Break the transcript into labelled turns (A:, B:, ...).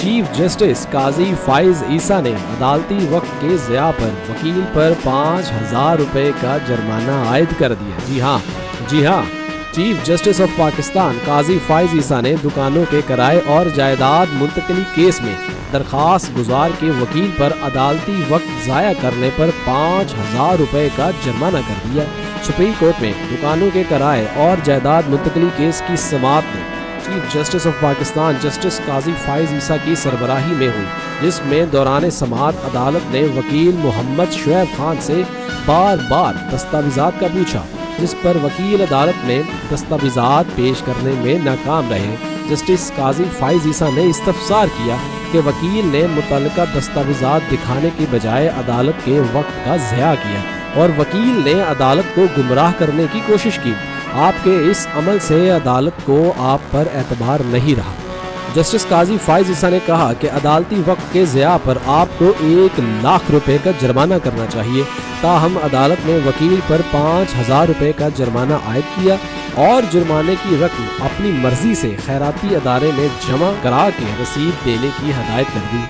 A: Chief justice قاضی فائز عیسیٰ نے عدالتی وقت کے ضیاع پر وکیل پر 5,000 روپے کا جرمانہ عائد کر دیا۔ جی ہاں، چیف جسٹس آف پاکستان قاضی فائز عیسیٰ نے دکانوں کے کرائے اور جائیداد منتقلی کیس میں درخواست گزار کے وکیل پر عدالتی وقت ضائع کرنے پر 5,000 روپے کا جرمانہ کر دیا۔ سپریم کورٹ میں دکانوں کے کرائے اور جائیداد منتقلی کیس کی سماعت میں chief justice of Pakistan justice قاضی فائز عیسیٰ کی سربراہی میں ہوئی، جس میں دوران سماعت عدالت نے وکیل محمد شعیب خان سے بار بار دستاویزات کا پوچھا، جس پر وکیل عدالت میں دستاویزات پیش کرنے میں ناکام رہے۔ جسٹس قاضی فائز عیسیٰ نے استفسار کیا کہ وکیل نے متعلقہ دستاویزات دکھانے کے بجائے عدالت کے وقت کا ضیاع کیا اور وکیل نے عدالت کو گمراہ کرنے کی کوشش کی۔ آپ کے اس عمل سے عدالت کو آپ پر اعتبار نہیں رہا۔ جسٹس قاضی فائز عیسیٰ نے کہا کہ عدالتی وقت کے ضیاع پر آپ کو 1,00,000 روپے کا جرمانہ کرنا چاہیے، تاہم عدالت نے وکیل پر 5,000 روپے کا جرمانہ عائد کیا اور جرمانے کی رقم اپنی مرضی سے خیراتی ادارے میں جمع کرا کے رسید دینے کی ہدایت کر دی۔